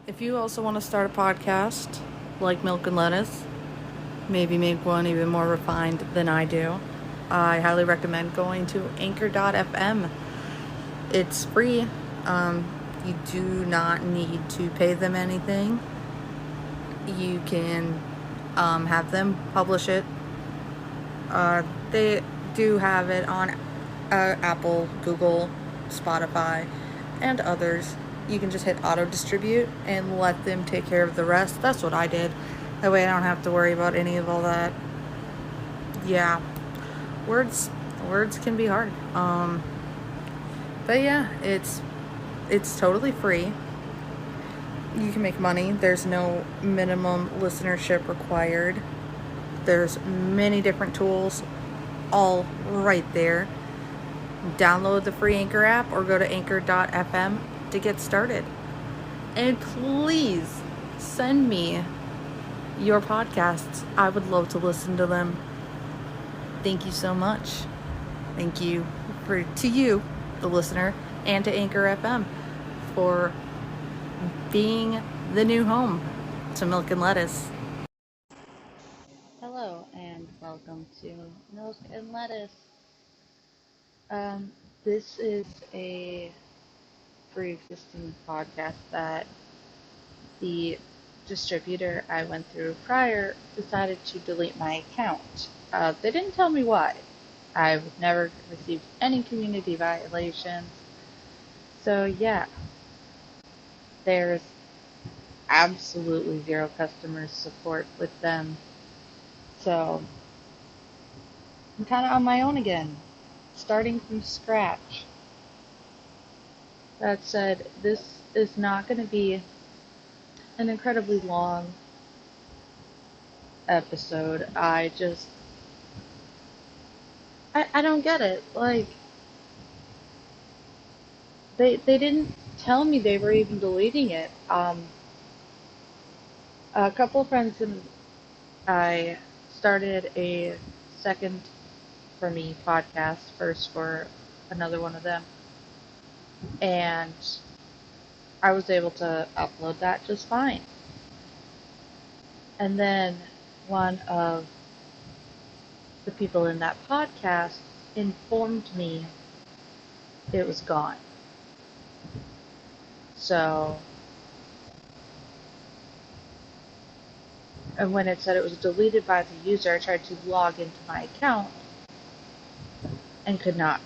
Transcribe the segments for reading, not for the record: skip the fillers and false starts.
If you also want to start a podcast like Milk and Lettuce, maybe make one even more refined than I do, I highly recommend going to anchor.fm. It's free. You do not need to pay them anything. You can have them publish it. They do have it on Apple, Google, Spotify, and others. You can just hit auto distribute and let them take care of the rest. That's what I did. That way I don't have to worry about any of all that. Yeah, words words can be hard. But yeah, it's totally free. You can make money. There's no minimum listenership required. There's many different tools all right there. Download the free Anchor app or go to anchor.fm to get started. And please send me your podcasts. I would love to listen to them. Thank you so much. Thank you to you, the listener, and to Anchor FM for being the new home to Milk and Lettuce. Hello and welcome to Milk and Lettuce. This is a pre-existing podcast that the distributor I went through prior decided to delete my account. They didn't tell me why. I've never received any community violations. So yeah, there's absolutely zero customer support with them. So I'm kind of on my own again, starting from scratch. That said, this is not going to be an incredibly long episode. I don't get it. Like, they didn't tell me they were even deleting it. A couple of friends and I started a second for me podcast, first for another one of them, and I was able to upload that just fine. And then one of the people in that podcast informed me it was gone. So, and when it said it was deleted by the user, I tried to log into my account and could not.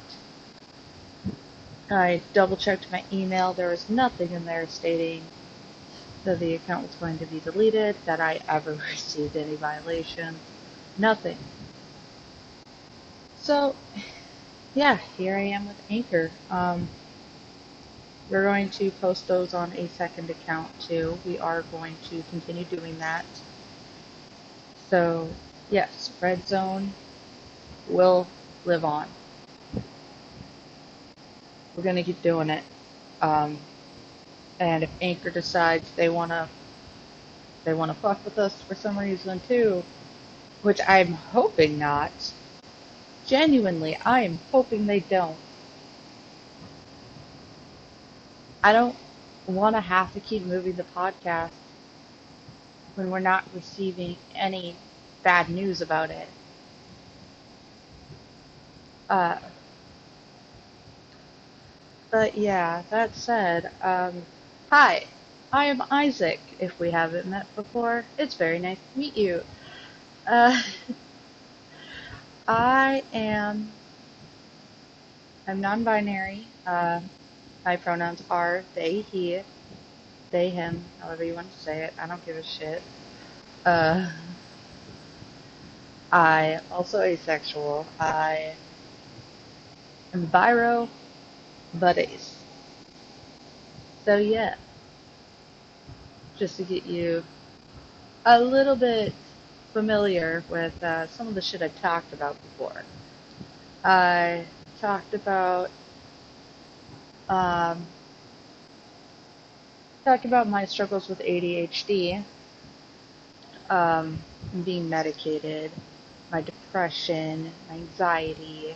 I double checked my email. There was nothing in there stating that the account was going to be deleted, that I ever received any violations. Nothing. So, yeah, here I am with Anchor. We're going to post those on a second account too. We are going to continue doing that. So, yes, Red Zone will live on. We're going to keep doing it. And if Anchor decides they want to fuck with us for some reason too, which I'm hoping not. Genuinely, I am hoping they don't. I don't want to have to keep moving the podcast when we're not receiving any bad news about it. But yeah, that said, hi, I am Isaac. If we haven't met before, it's very nice to meet you. Uh, I'm non-binary. My pronouns are they, he, they, him, however you want to say it. I don't give a shit. Uh, I also asexual. I am biro, but ace. So yeah, just to get you a little bit familiar with some of the shit I've talked about before. I talked about um, my struggles with ADHD, being medicated, my depression, my anxiety.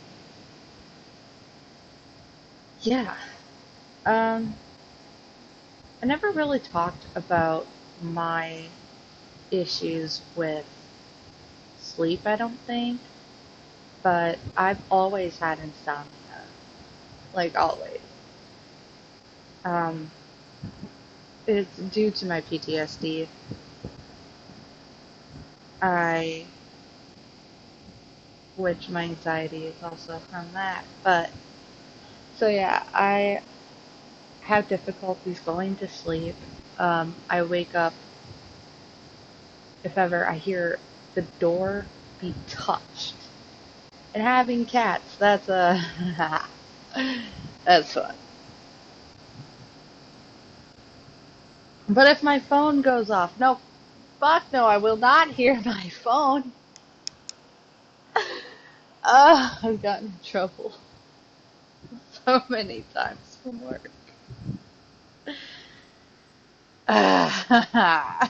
Yeah. Um, I never really talked about my issues with sleep, I don't think, but I've always had insomnia, like always. Um, it's due to my PTSD. I, which my anxiety is also from that. But, so yeah, I have difficulties going to sleep. I wake up if ever I hear the door be touched. And having cats, that's a, that's fun. But if my phone goes off, no, fuck no, I will not hear my phone. I've gotten in trouble so many times from work. I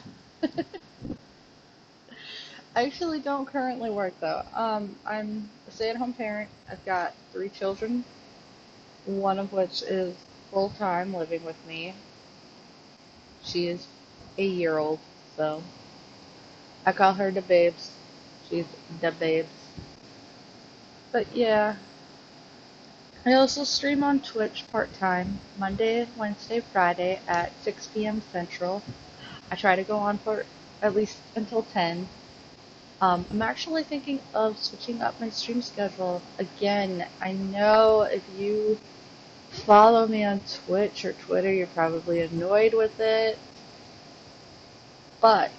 actually don't currently work though. I'm a stay-at-home parent. I've got 3 children, one of which is full-time living with me. She is a year old, so I call her the babes. She's the babes. But yeah, I also stream on Twitch part-time, Monday, Wednesday, Friday at 6 p.m. Central. I try to go on for at least until 10. I'm actually thinking of switching up my stream schedule again. I know if you follow me on Twitch or Twitter, you're probably annoyed with it. But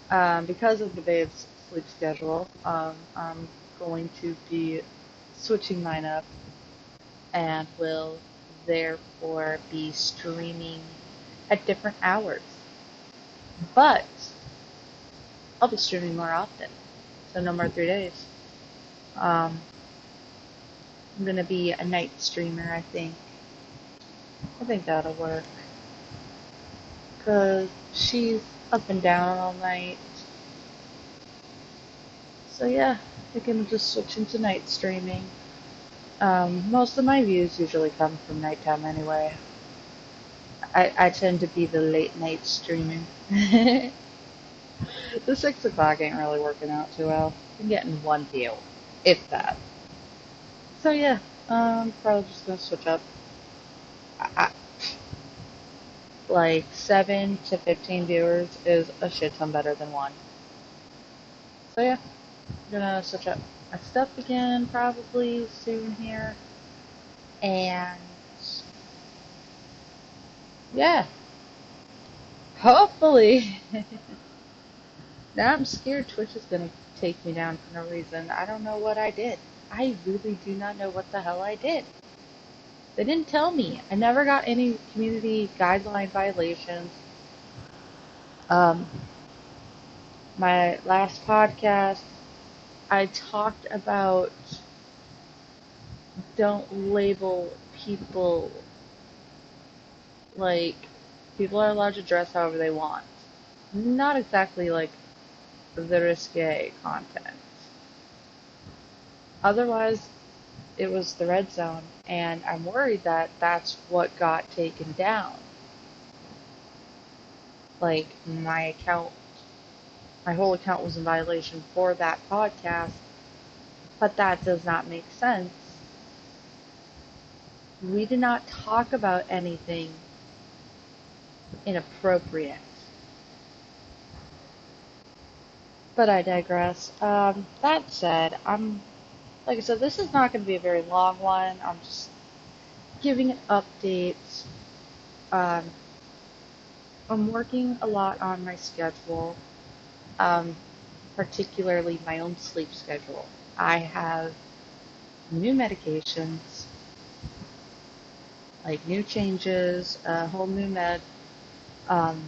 because of the babe's sleep schedule, I'm going to be switching mine up and will therefore be streaming at different hours. But I'll be streaming more often, so no more 3 days. I'm gonna be a night streamer, I think. I think that'll work. Cause she's up and down all night. So yeah, I can just switch into night streaming. Most of my views usually come from nighttime anyway. I tend to be the late night streaming. The 6 o'clock ain't really working out too well. I'm getting 1 view, if that. So yeah, probably just gonna switch up. I, like 7 to 15 viewers is a shit ton better than 1. So yeah, I'm gonna switch up my stuff again probably soon here. And yeah, hopefully. Now I'm scared Twitch is gonna take me down for no reason. I don't know what I did. I really do not know what the hell I did. They didn't tell me. I never got any community guideline violations. Um, my last podcast, I talked about don't label people like people are allowed to dress however they want. Not exactly like the risque content. Otherwise, it was the red zone, and I'm worried that that's what got taken down. Like, my whole account was in violation for that podcast, but that does not make sense. We did not talk about anything inappropriate. But I digress. That said, like I said, this is not going to be a very long one. I'm just giving an update. Um, I'm working a lot on my schedule, particularly my own sleep schedule. I have new medications, like new changes, a whole new med. Um,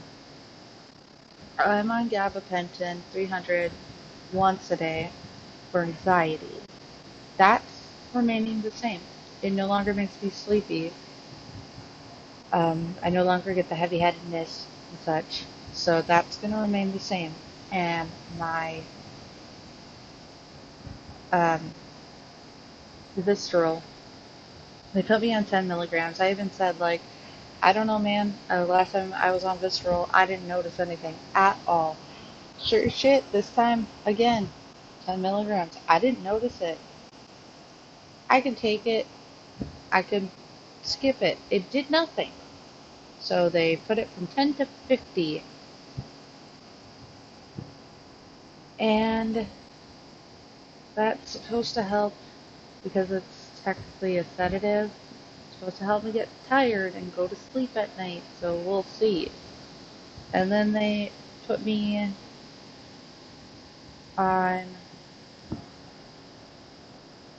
I'm on gabapentin 300 once a day for anxiety. That's remaining the same. It no longer makes me sleepy. I no longer get the heavy-headedness and such, so that's going to remain the same. And my um, visceral, they put me on 10 milligrams. I even said, like, I don't know, man. Last time I was on Visceral, I didn't notice anything at all. Sure as shit, this time, again, 10 milligrams. I didn't notice it. I can take it, I can skip it. It did nothing. So they put it from 10 to 50. And that's supposed to help because it's technically a sedative. It's supposed to help me get tired and go to sleep at night. So we'll see. And then they put me on,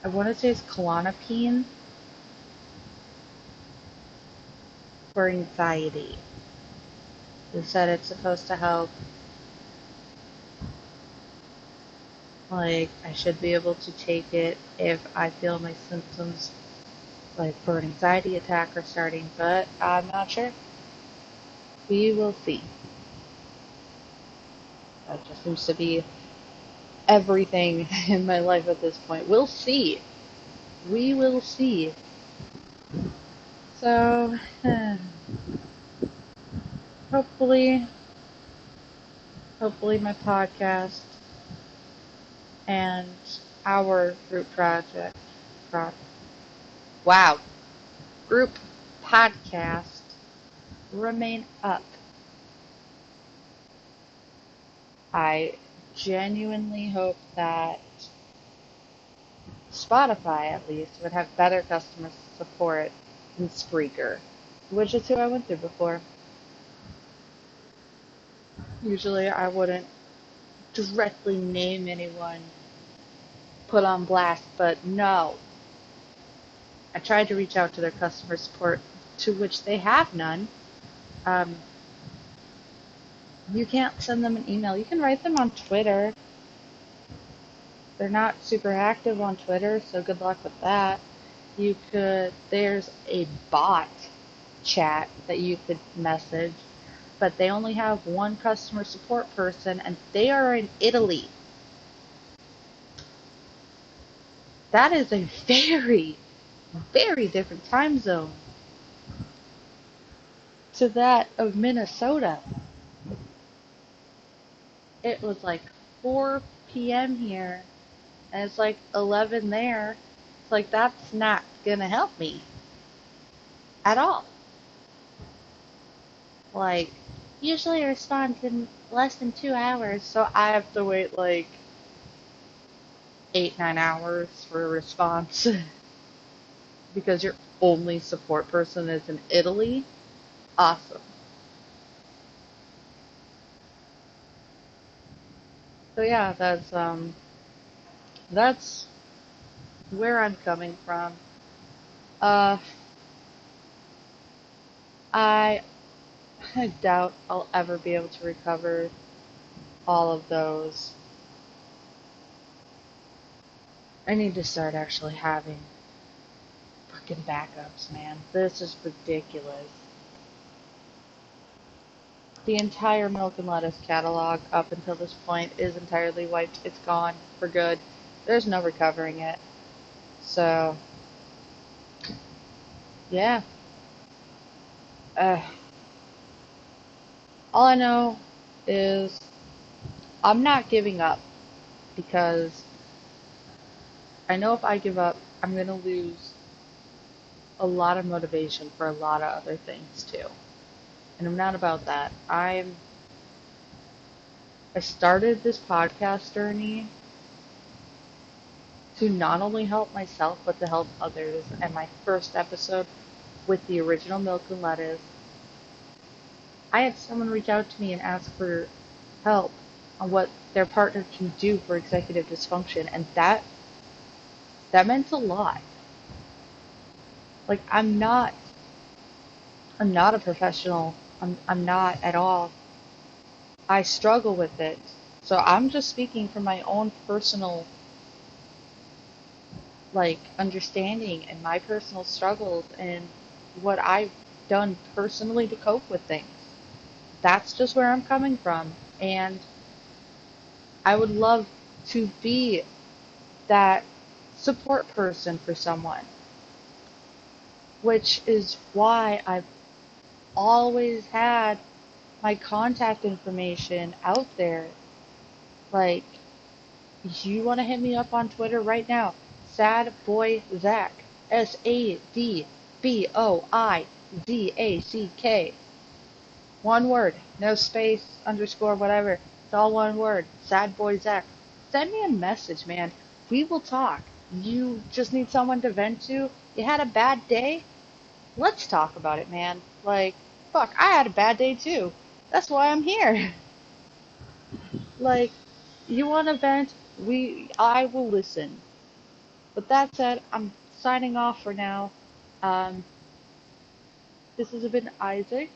I want to say it's Klonopin for anxiety. They said it's supposed to help, like, I should be able to take it if I feel my symptoms, like, for an anxiety attack are starting, but I'm not sure. We will see. That just seems to be everything in my life at this point. We'll see. We will see. So, hopefully, my podcast and our group project, wow, group podcast remain up. I genuinely hope that Spotify, at least, would have better customer support than Spreaker, which is who I went through before. Usually I wouldn't directly name anyone, put on blast, but no. I tried to reach out to their customer support, to which they have none. Um, you can't send them an email. You can write them on Twitter. They're not super active on Twitter, so good luck with that. There's a bot chat that you could message, but they only have one customer support person, and they are in Italy. That is a very, very different time zone to that of Minnesota. It was like 4 p.m. here, and it's like 11 there. It's like, that's not gonna help me at all. Like, usually I respond in less than 2 hours, so I have to wait like 8, 9 hours for a response because your only support person is in Italy. Awesome. So yeah, that's where I'm coming from. Uh, I I doubt I'll ever be able to recover all of those. I need to start actually having fucking backups, man. This is ridiculous. The entire Milk and Lettuce catalog up until this point is entirely wiped. It's gone for good. There's no recovering it. So, yeah. Uh, all I know is I'm not giving up because I know if I give up, I'm going to lose a lot of motivation for a lot of other things too. And I'm not about that. I started this podcast journey to not only help myself, but to help others. And my first episode with the original Milk and Lettuce, I had someone reach out to me and ask for help on what their partner can do for executive dysfunction, and that meant a lot. Like, I'm not a professional. I'm not at all. I struggle with it. So I'm just speaking from my own personal, like, understanding and my personal struggles and what I've done personally to cope with things. That's just where I'm coming from. And I would love to be that support person for someone, which is why I've always had my contact information out there. Like, you want to hit me up on Twitter right now? Sad Boy Zach. SADBOIZACK. One word. No space, underscore, whatever. It's all one word. Sad Boy Zach. Send me a message, man. We will talk. You just need someone to vent to? You had a bad day? Let's talk about it, man. Like, fuck, I had a bad day too. That's why I'm here. Like, you want to vent? I will listen. But that said, I'm signing off for now. Um, this has been Isaac.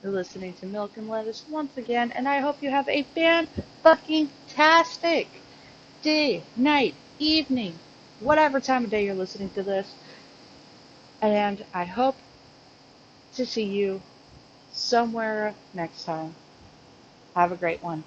You're listening to Milk and Lettuce once again, and I hope you have a fan-fucking-tastic day, night, evening, whatever time of day you're listening to this. And I hope to see you somewhere next time. Have a great one.